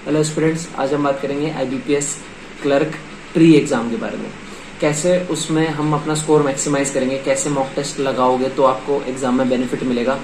Hello students, आज हम बात करेंगे आईबीपीएस क्लर्क प्री एग्जाम के बारे में। कैसे उसमें हम अपना स्कोर मैक्सिमाइज करेंगे, कैसे मॉक टेस्ट लगाओगे तो आपको एग्जाम में बेनिफिट मिलेगा,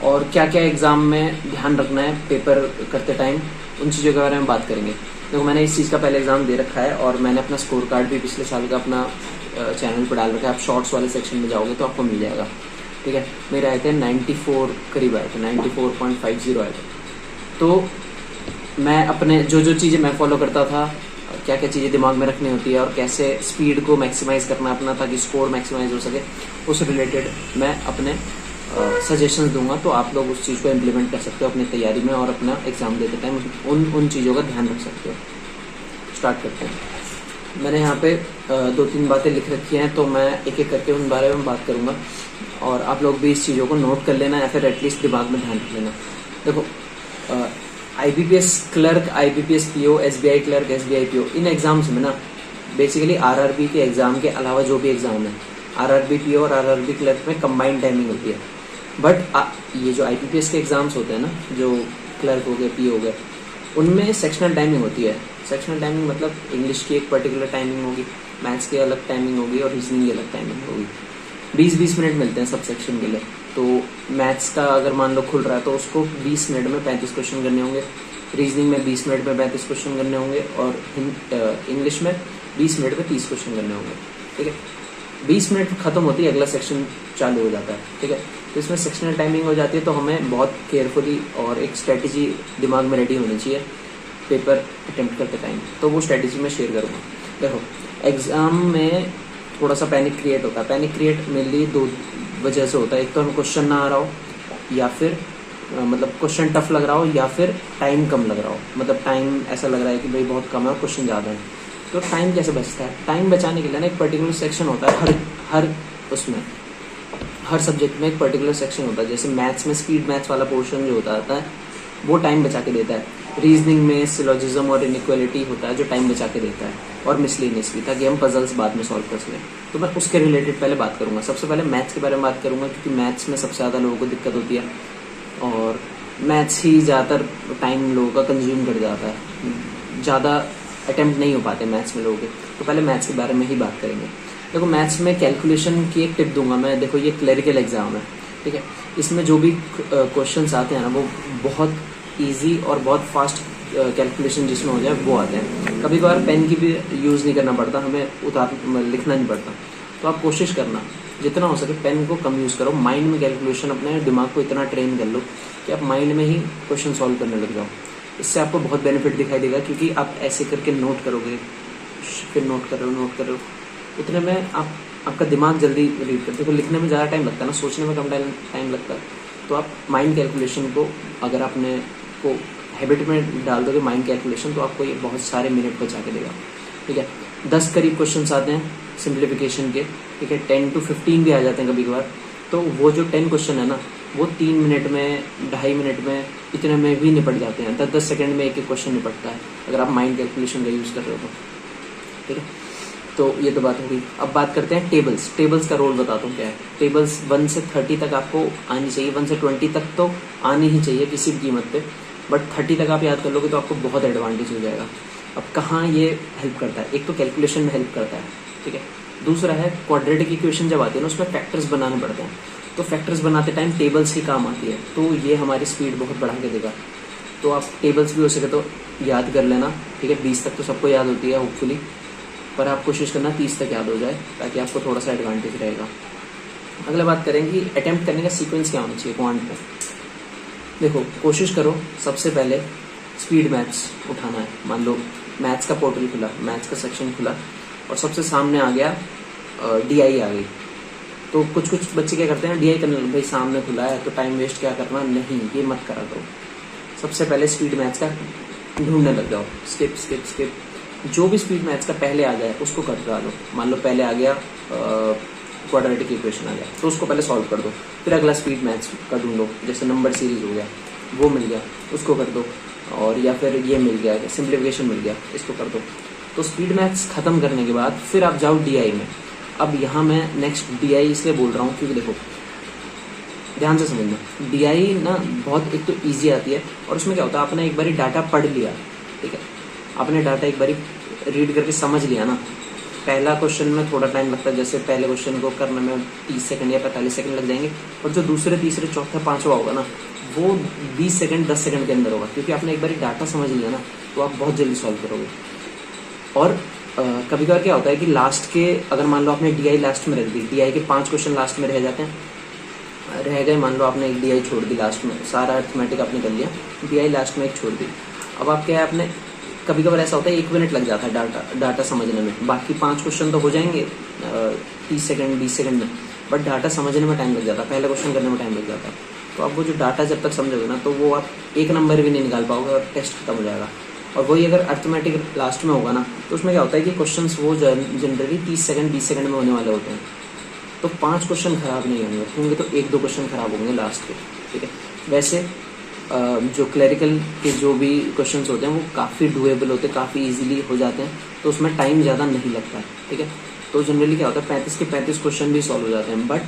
और क्या क्या एग्जाम में ध्यान रखना है पेपर करते टाइम, उन चीज़ों के बारे में बात करेंगे। देखो, मैंने इस चीज़ का पहले एग्जाम दे रखा है और मैंने अपना स्कोर कार्ड भी पिछले साल का अपना चैनल पर डाल रखा है। आप शॉर्ट्स वाले सेक्शन में जाओगे तो आपको मिल जाएगा। ठीक है, मेरे आए थे 94 करीब आए थे, 94.50 आए थे। तो मैं अपने जो चीज़ें मैं फॉलो करता था, क्या क्या चीज़ें दिमाग में रखनी होती है और कैसे स्पीड को मैक्सिमाइज करना अपना ताकि स्कोर मैक्सिमाइज हो सके, उस रिलेटेड मैं अपने सजेशंस दूंगा। तो आप लोग उस चीज़ को इम्प्लीमेंट कर सकते हो अपनी तैयारी में और अपना एग्ज़ाम देते टाइम उन चीज़ों का ध्यान रख सकते हो। स्टार्ट करते हैं। मैंने यहाँ पे 2-3 बातें लिख रखी हैं, तो मैं एक एक करके उन बारे में बात करूँगा और आप लोग भी इस चीज़ों को नोट कर लेना या फिर एटलीस्ट दिमाग में ध्यान रख लेना। देखो, IBPS clerk, IBPS PO, SBI clerk, SBI PO, इन एग्जाम्स में ना बेसिकली आरआरबी के एग्जाम के अलावा जो भी एग्जाम है, आरआरबी पीओ और आरआरबी क्लर्क में कंबाइंड टाइमिंग होती है। बट ये जो आईबीपीएस के एग्जाम्स होते हैं ना, जो क्लर्क हो गए, पीओ हो गए, उनमें सेक्शनल टाइमिंग होती है। सेक्शनल टाइमिंग मतलब इंग्लिश की एक पर्टिकुलर टाइमिंग होगी, मैथ्स की अलग टाइमिंग होगी और रीजनिंग की अलग टाइमिंग होगी। 20-20 मिनट मिलते हैं सब सेक्शन के लिए। तो मैथ्स का अगर मान लो खुल रहा है तो उसको 20 मिनट में 35 क्वेश्चन करने होंगे, रीजनिंग में 20 मिनट में 35 क्वेश्चन करने होंगे और इंग्लिश में 20 मिनट में 30 क्वेश्चन करने होंगे। ठीक है, 20 मिनट खत्म होती है, अगला सेक्शन चालू हो जाता है। ठीक है, तो इसमें सेक्शनल टाइमिंग हो जाती है, तो हमें बहुत केयरफुली और एक स्ट्रेटेजी दिमाग में रेडी होनी चाहिए पेपर अटेम्प्ट करते टाइम। तो वो स्ट्रेटेजी मैं शेयर करूँगा। देखो, एग्जाम में थोड़ा सा पैनिक क्रिएट होता है। पैनिक क्रिएट मेनली 2 वजह से होता है। एक तो हमें क्वेश्चन ना आ रहा हो, या फिर मतलब क्वेश्चन टफ लग रहा हो, या फिर टाइम कम लग रहा हो। मतलब टाइम ऐसा लग रहा है कि भाई बहुत कम है और क्वेश्चन ज़्यादा है। तो टाइम कैसे बचता है? टाइम बचाने के लिए ना एक पर्टिकुलर सेक्शन होता है हर सब्जेक्ट में एक पर्टिकुलर सेक्शन होता है। जैसे मैथ्स में स्पीड मैथ्स वाला पोर्शन जो होता है वो टाइम बचा के देता है। रीजनिंग में सिलोजिज्म और इनइक्वालिटी होता है जो टाइम बचा के देता है, और मिसलेनियस भी, ताकि हम पजल्स बाद में सॉल्व कर सकें। तो मैं उसके रिलेटेड पहले बात करूंगा। सबसे पहले मैथ्स के बारे में बात करूंगा, क्योंकि मैथ्स में सबसे ज़्यादा लोगों को दिक्कत होती है और मैथ्स ही ज़्यादातर टाइम लोगों का कंज्यूम कर जाता है। ज़्यादा अटेम्प्ट नहीं हो पाते मैथ्स में लोगों के। तो पहले मैथ्स के बारे में ही बात करेंगे। देखो, मैथ्स में कैलकुलेशन की एक टिप दूंगा मैं। देखो, ये क्लरिकल एग्जाम है, ठीक है। इसमें जो भी क्वेश्चंस आते हैं ना, वो बहुत इजी और बहुत फास्ट कैलकुलेशन जिसमें हो जाए वो आते हैं। कभी कभार पेन की भी यूज़ नहीं करना पड़ता, हमें लिखना नहीं पड़ता। तो आप कोशिश करना जितना हो सके पेन को कम यूज़ करो। माइंड में कैलकुलेशन, अपने दिमाग को इतना ट्रेन कर लो कि आप माइंड में ही क्वेश्चन सॉल्व करने लग जाओ। इससे आपको बहुत बेनिफिट दिखाई देगा, क्योंकि आप ऐसे करके नोट करोगे, फिर नोट करो, उतने में आपका दिमाग जल्दी रीड करते। देखो, लिखने में ज़्यादा टाइम लगता है ना, सोचने में कम टाइम लगता है। तो आप माइंड कैलकुलेशन को अगर आपने को हैबिट में डाल दोगे माइंड कैलकुलेशन, तो आपको ये बहुत सारे मिनट बचा के देगा। ठीक है, 10 करीब क्वेश्चंस आते हैं सिंप्लीफिकेशन के। ठीक है, 10 to 15 भी आ जाते हैं कभी कभार। तो वो जो 10 क्वेश्चन है ना, वो 3 मिनट में, 2.5 मिनट में, इतने में भी निपट जाते हैं। 10-10 सेकेंड में एक एक क्वेश्चन निपटता है अगर आप माइंड कैलकुलेशन का यूज़ कर रहे हो तो। ठीक है, तो ये तो बात होगी। अब बात करते हैं टेबल्स का रोल बताता हूँ क्या है। टेबल्स 1 से 30 तक आपको आनी चाहिए। 1 से 20 तक तो आनी ही चाहिए किसी भी कीमत पे, बट 30 तक आप याद कर लोगे तो आपको बहुत एडवांटेज हो जाएगा। अब कहाँ ये हेल्प करता है? एक तो कैलकुलेशन में हेल्प करता है, ठीक है। दूसरा है क्वाड्रेटिक इक्वेशन जब आती है ना, उसमें फैक्टर्स बनाने पड़ते हैं। तो फैक्टर्स बनाते टाइम टेबल्स ही काम आती है, तो ये हमारी स्पीड बहुत बढ़ा के देगा। तो आप टेबल्स भी हो सके तो याद कर लेना। ठीक है, 20 तक तो सबको याद होती है होपफुली, पर आप कोशिश करना 30 तक याद हो जाए, ताकि आपको थोड़ा सा एडवांटेज रहेगा। अगला बात करेंगे अटेम्प्ट करने का सीक्वेंस क्या होना चाहिए क्वांट में। देखो, कोशिश करो सबसे पहले स्पीड मैथ्स उठाना है। मान लो मैथ्स का पोर्टल खुला, मैथ्स का सेक्शन खुला और सबसे सामने आ गया डीआई आ गई। तो कुछ बच्चे क्या करते हैं, डीआई करने लगे, भाई सामने खुला है तो टाइम वेस्ट क्या करना। नहीं, ये मत करा करो। सबसे पहले स्पीड मैथ्स का ढूंढने लग जाओ। स्किप जो भी स्पीड मैथ्स का पहले आ जाए उसको कर डालो। मान लो पहले आ गया क्वाड्रेटिक इक्वेशन आ गया, तो उसको पहले सॉल्व कर दो। फिर अगला स्पीड मैथ्स का ढूंढो, जैसे नंबर सीरीज हो गया, वो मिल गया, उसको कर दो। और या फिर ये मिल गया, सिंप्लीफिकेशन मिल गया, इसको कर दो। तो स्पीड मैथ्स खत्म करने के बाद फिर आप जाओ डीआई में। अब यहाँ मैं नेक्स्ट डीआई इसलिए बोल रहा हूँ क्योंकि देखो, ध्यान से समझना। डीआई ना बहुत एक तो ईजी आती है, और उसमें क्या होता है, आपने एक बारी डाटा पढ़ लिया, ठीक है, आपने डाटा एक बारी रीड करके समझ लिया ना, पहला क्वेश्चन में थोड़ा टाइम लगता है, जैसे पहले क्वेश्चन को करने में 30 सेकंड या 45 सेकंड लग जाएंगे, और जो दूसरे तीसरे चौथा पांचवा होगा ना, वो 20 सेकंड 10 सेकंड के अंदर होगा, क्योंकि आपने एक बारी डाटा समझ लिया ना, तो आप बहुत जल्दी सॉल्व करोगे। और कभी कभार क्या होता है कि लास्ट के, अगर मान लो आपने डीआई लास्ट में रख दी, डीआई के 5 क्वेश्चन लास्ट में रह जाते हैं, रह गए, मान लो आपने एक डीआई छोड़ दी लास्ट में, सारा अर्थमेटिक आपने कर लिया, डीआई लास्ट में एक छोड़ दी। अब आप क्या है, आपने कभी कभार ऐसा होता है 1 मिनट लग जाता है डाटा समझने में, बाकी 5 क्वेश्चन तो हो जाएंगे 30 सेकंड 20 सेकंड में, बट डाटा समझने में टाइम लग जाता है, पहला क्वेश्चन करने में टाइम लग जाता है। तो आप वो जो डाटा जब तक समझोगे ना, तो वो आप 1 नंबर भी नहीं निकाल पाओगे और टेस्ट खत्म हो जाएगा। और वही अगर अर्थमेटिक लास्ट में होगा ना, तो उसमें क्या होता है कि क्वेश्चंस वो जनरली 30 सेकंड 20 सेकंड में होने वाले होते हैं, तो 5 क्वेश्चन खराब नहीं होंगे तो 1-2 क्वेश्चन खराब होंगे लास्ट के, ठीक है। वैसे जो क्लरिकल के जो भी क्वेश्चंस होते हैं वो काफ़ी डुएबल होते हैं, काफ़ी इजीली हो जाते हैं, तो उसमें टाइम ज़्यादा नहीं लगता है, ठीक है। तो जनरली क्या होता है 35 के 35 क्वेश्चन भी सॉल्व हो जाते हैं। बट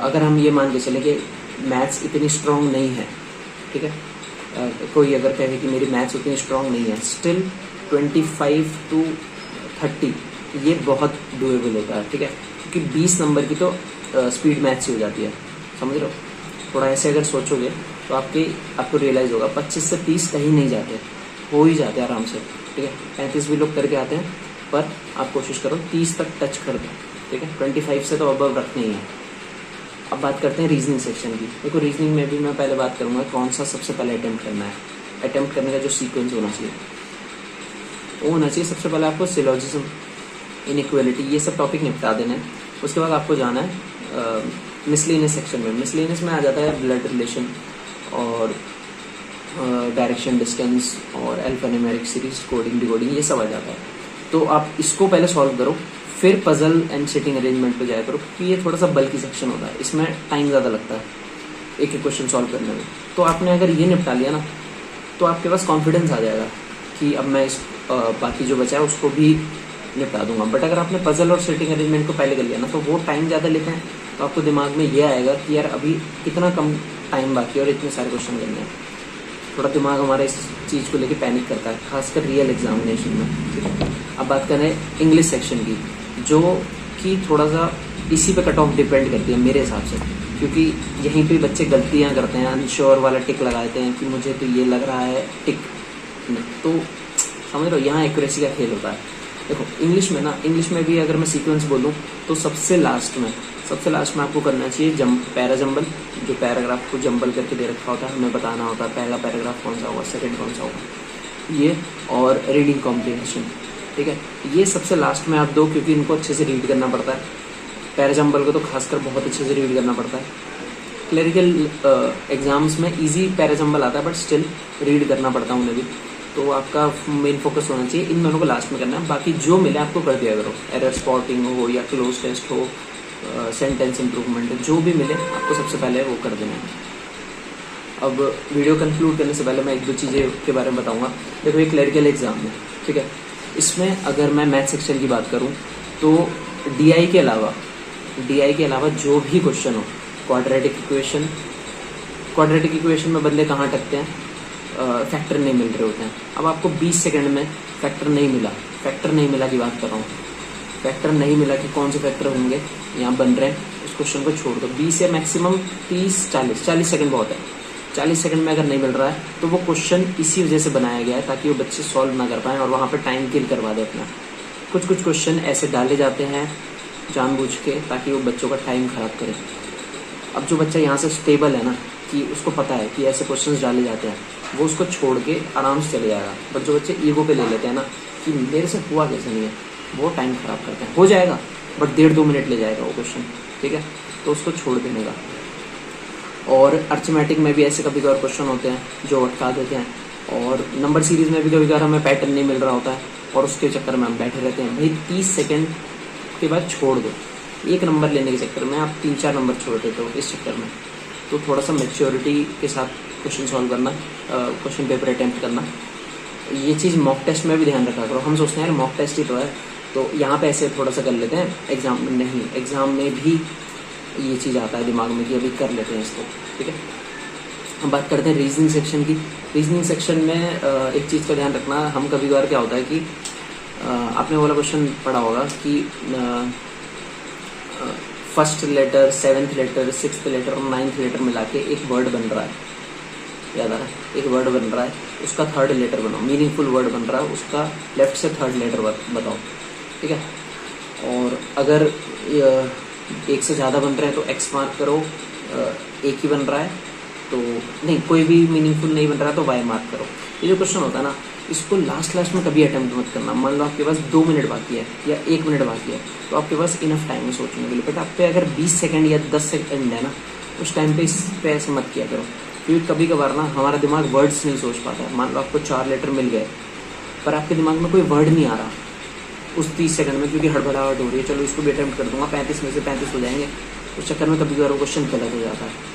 अगर हम ये मान के चले कि मैथ्स इतनी स्ट्रांग नहीं है, ठीक है, कोई अगर कहे कि मेरी मैथ्स उतनी स्ट्रांग नहीं है, स्टिल 25 to 30 ये बहुत डुएबल होता है, ठीक है, क्योंकि 20 नंबर की तो स्पीड मैथ्स ही हो जाती है, समझ रहे हो। थोड़ा ऐसे अगर सोचोगे तो आपको रियलाइज होगा 25 से 30 कहीं नहीं जाते, हो ही जाते हैं आराम से, ठीक है। 35 भी लोग करके आते हैं, पर आप कोशिश करो 30 तक टच कर दो, ठीक है। 25 से तो अबव रखने ही है। अब बात करते हैं रीजनिंग सेक्शन की। देखो रीजनिंग में भी मैं पहले बात करूंगा कौन सा सबसे पहले अटेम्प्ट करना है। अटेम्प्ट करने का जो सीक्वेंस होना चाहिए वो होना चाहिए, सबसे पहले आपको सिलोजिज्म, इनइक्वालिटी, ये सब टॉपिक निपटा देना है। उसके बाद आपको जाना है मिसलेनियस सेक्शन में। मिसलेनियस में आ जाता है ब्लड रिलेशन और डायरेक्शन डिस्टेंस और अल्फान्यूमेरिक सीरीज, कोडिंग डिकोडिंग, ये सब आ जाता है। तो आप इसको पहले सॉल्व करो, फिर पजल एंड सिटिंग अरेंजमेंट पे जाया करो, क्योंकि ये थोड़ा सा बल्कि सेक्शन होता है, इसमें टाइम ज़्यादा लगता है एक एक क्वेश्चन सॉल्व करने में। तो आपने अगर ये निपटा लिया ना, तो आपके पास कॉन्फिडेंस आ जाएगा कि अब मैं इस बाकी जो बचा है उसको भी निपटा दूंगा। बट अगर आपने पजल और सिटिंग अरेंजमेंट को पहले कर लिया ना, तो वो टाइम ज़्यादा लेते हैं, तो आपको दिमाग में ये आएगा कि यार अभी कितना कम टाइम बाकी है और इतने सारे क्वेश्चन करने हैं। थोड़ा दिमाग हमारा इस चीज़ को लेके पैनिक करता है, खासकर रियल एग्जामिनेशन में। अब बात करें इंग्लिश सेक्शन की, जो कि थोड़ा सा इसी पे कट ऑफ डिपेंड करती है मेरे हिसाब से, क्योंकि यहीं पे बच्चे गलतियां करते हैं, अनश्योर वाला टिक लगाते हैं कि मुझे तो ये लग रहा है टिक, तो समझ लो यहाँ एक्यूरेसी का खेल होता है। देखो इंग्लिश में ना, इंग्लिश में भी अगर मैं सीक्वेंस बोलूँ तो सबसे लास्ट में आपको करना चाहिए पैरा जंबल, जो पैराग्राफ को जंबल करके दे रखा होता है, हमें बताना होता है पहला पैराग्राफ कौन सा होगा, सेकंड कौन सा होगा, ये, और रीडिंग कॉम्प्रिहेंशन, ठीक है। ये सबसे लास्ट में आप दो, क्योंकि इनको अच्छे से रीड करना पड़ता है। पैरा जंबल को तो खासकर बहुत अच्छे से रीड करना पड़ता है। क्लरिकल एग्जाम्स में इजी पैरा जंबल आता है, बट स्टिल रीड करना पड़ता है उन्हें भी। तो आपका मेन फोकस होना चाहिए इन दोनों को लास्ट में करना है, बाकी जो मिले आपको कर दिया करो, एरर स्पॉटिंग हो या क्लोज टेस्ट हो, सेंटेंस इंप्रूवमेंट, जो भी मिले आपको सबसे पहले वो कर देना है। अब वीडियो कंक्लूड करने से पहले मैं 1-2 चीज़ें के बारे में बताऊंगा। देखो ये क्लरिकल एग्जाम है, ठीक है, इसमें अगर मैं मैथ सेक्शन की बात करूं तो डीआई के अलावा जो भी क्वेश्चन हो, क्वाड्रेटिक इक्वेशन में बंदे कहाँ अटकते हैं, फैक्टर नहीं मिल रहे होते हैं। अब आपको 20 सेकंड में फैक्टर नहीं मिला की बात कर रहा हूँ, फैक्टर नहीं मिला कि कौन से फैक्टर होंगे यहाँ बन रहे हैं, उस क्वेश्चन को छोड़ दो। 20 या मैक्सिमम 30-40 सेकंड बहुत है। 40 सेकंड में अगर नहीं मिल रहा है तो वो क्वेश्चन इसी वजह से बनाया गया है ताकि वो बच्चे सॉल्व ना कर पाएँ और वहाँ पे टाइम किल करवा दे अपना। कुछ क्वेश्चन ऐसे डाले जाते हैं जानबूझ के ताकि वो बच्चों का टाइम खराब करे। अब जो बच्चा यहाँ से स्टेबल है ना, कि उसको पता है कि ऐसे क्वेश्चंस डाले जाते हैं, वो उसको छोड़ के आराम से चले जाएगा। बट जो बच्चे ईगो पे ले लेते हैं ना कि मेरे से हुआ कैसे नहीं है, वो टाइम खराब करते हैं। हो जाएगा बट 1.5-2 मिनट ले जाएगा वो क्वेश्चन, ठीक है, तो उसको छोड़ देने का। और अर्थमेटिक में भी ऐसे कभी कभार क्वेश्चन होते हैं जो अटका देते हैं, और नंबर सीरीज में भी कभी कभार हमें पैटर्न नहीं मिल रहा होता है और उसके चक्कर में हम बैठे रहते हैं। भाई 30 सेकंड के बाद छोड़ दो, एक नंबर लेने के चक्कर में आप 3-4 नंबर छोड़ देते हो इस चक्कर में। तो थोड़ा सा मैच्योरिटी के साथ क्वेश्चन सॉल्व करना, क्वेश्चन पेपर अटेम्प्ट करना, ये चीज़ मॉक टेस्ट में भी ध्यान रखा करो। हम सोचते हैं यार मॉक टेस्ट ही तो है, तो यहाँ पे ऐसे थोड़ा सा कर लेते हैं, एग्जाम में नहीं। एग्जाम में भी ये चीज़ आता है दिमाग में कि अभी कर लेते हैं इसको, ठीक है। हम बात करते हैं रीजनिंग सेक्शन की। रीजनिंग सेक्शन में एक चीज़ का ध्यान रखना, हम कभी कभार क्या होता है कि आपने वाला क्वेश्चन पढ़ा होगा कि first letter, seventh letter, sixth letter और नाइन्थ लेटर मिला के एक वर्ड बन रहा है, याद आ रहा है, एक वर्ड बन रहा है, उसका थर्ड लेटर बनाओ, मीनिंगफुल वर्ड बन रहा है, उसका लेफ्ट से थर्ड लेटर बताओ, ठीक है। और अगर एक से ज़्यादा बन रहे हैं तो एक्स मार्क करो, एक ही बन रहा है तो नहीं, कोई भी मीनिंगफुल नहीं बन रहा है तो वाई मार्क करो। ये जो क्वेश्चन होता है ना, इसको लास्ट में कभी अटेम्प्ट मत करना। मान लो आपके पास 2 मिनट बाकी है या 1 मिनट बाकी है, तो आपके पास इनफ टाइम है सोचने के लिए, बट आप पे अगर 20 सेकंड या 10 सेकंड है ना, उस टाइम पे इस पे ऐसे मत किया करो, क्योंकि कभी कभार ना हमारा दिमाग वर्ड्स नहीं सोच पाता है। मान लो आपको 4 लेटर मिल गए पर आपके दिमाग में कोई वर्ड नहीं आ रहा उस 30 सेकंड में, क्योंकि हड़बड़ाहट हो रही है, चलो इसको भी अटेम्प्ट कर दूंगा, 35 में से 35 हो जाएंगे, उस चक्कर में कभी कभार वो क्वेश्चन गलत हो जाता है।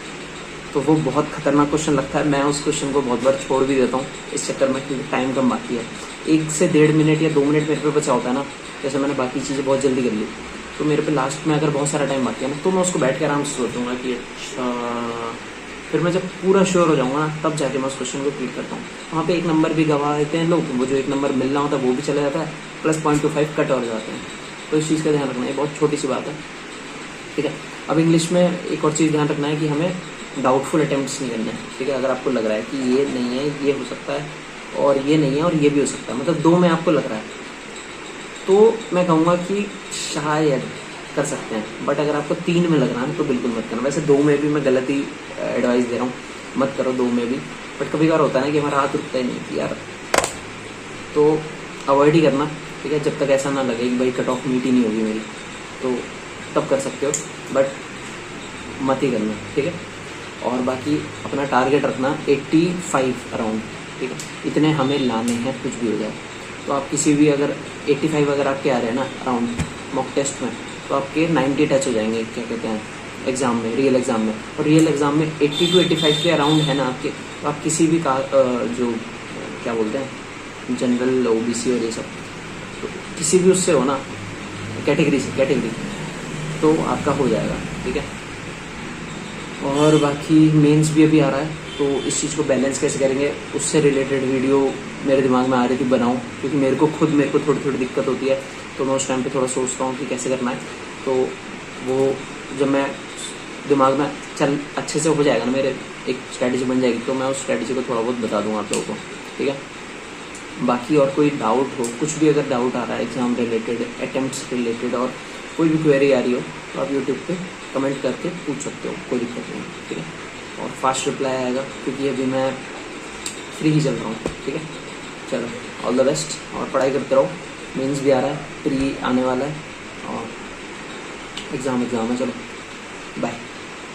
तो वो बहुत खतरनाक क्वेश्चन लगता है, मैं उस क्वेश्चन को बहुत बार छोड़ भी देता हूँ इस चक्कर में, क्योंकि टाइम कम बाकी है। 1 से 1.5 मिनट या 2 मिनट मेरे पे बचा होता है ना, जैसे मैंने बाकी चीज़ें बहुत जल्दी कर ली, तो मेरे पे लास्ट में अगर बहुत सारा टाइम बाकी है ना, तो मैं उसको बैठ के आराम से सोचूंगा कि अच्छा, फिर मैं जब पूरा श्योर हो जाऊंगा ना, तब जाके मैं उस क्वेश्चन को क्लिक करता हूँ। वहाँ पे 1 नंबर भी गवा देते हैं लोग, वो जो 1 नंबर मिलना होता है वो भी चला जाता है, प्लस 0.25 कट और जाते हैं। तो इस चीज़ का ध्यान रखना है, बहुत छोटी सी बात है, ठीक है। अब इंग्लिश में एक और चीज़ ध्यान रखना है कि हमें डाउटफुल अटेम्प्ट्स नहीं करने हैं, ठीक है। अगर आपको लग रहा है कि ये नहीं है, ये हो सकता है, और ये नहीं है और ये भी हो सकता है, मतलब 2 में आपको लग रहा है, तो मैं कहूँगा कि शायद कर सकते हैं, बट अगर आपको 3 में लग रहा है तो बिल्कुल मत करना। वैसे 2 में भी मैं गलत ही एडवाइस दे रहा हूँ, मत करो 2 में भी, बट कभी कभार होता है ना कि हमारा हाथ रुकता ही नहीं कि यार, तो अवॉइड ही करना, ठीक है। जब तक ऐसा ना लगे कि भाई कट ऑफ मीट ही नहीं होगी मेरी, तो तब कर सकते हो, बट मत ही करना, ठीक है। और बाकी अपना टारगेट रखना 85 अराउंड, ठीक है, इतने हमें लाने हैं कुछ भी हो जाए। तो आप किसी भी अगर 85 अगर आपके आ रहे हैं ना अराउंड मॉक टेस्ट में, तो आपके 90 टच हो जाएंगे, क्या कहते हैं, एग्जाम में, रियल एग्जाम में। और रियल एग्जाम में 80 to 85 के अराउंड है ना आपके, तो आप किसी भी का जो क्या बोलते हैं, जनरल, ओबीसी और ये सब, तो किसी भी उससे हो ना, कैटेगरी से, कैटेगरी, तो आपका हो जाएगा, ठीक है। और बाकी मेंस भी अभी आ रहा है, तो इस चीज़ को बैलेंस कैसे करेंगे, उससे रिलेटेड वीडियो मेरे दिमाग में आ रही थी बनाऊं, क्योंकि मेरे को थोड़ी थोड़ी दिक्कत होती है, तो मैं उस टाइम पे थोड़ा सोचता हूँ कि कैसे करना है। तो वो जब मैं दिमाग में चल अच्छे से हो जाएगा ना, मेरे एक स्ट्रैटेजी बन जाएगी, तो मैं उस स्ट्रैटेजी को थोड़ा बहुत बता दूंगा आप लोगों को, ठीक है। बाकी और कोई डाउट हो, कुछ भी अगर डाउट आ रहा है एग्ज़ाम रिलेटेड, अटेम्प्ट्स रिलेटेड, और कोई भी क्वेरी आ रही हो, तो आप यूट्यूब पे कमेंट करके पूछ सकते हो, कोई दिक्कत नहीं, ठीक है। और फास्ट रिप्लाई आएगा, क्योंकि अभी मैं फ्री ही चल रहा हूँ, ठीक है। चलो, ऑल द बेस्ट, और पढ़ाई करते रहो। मेंस भी आ रहा है, प्री आने वाला है, और एग्ज़ाम है, चलो बाय।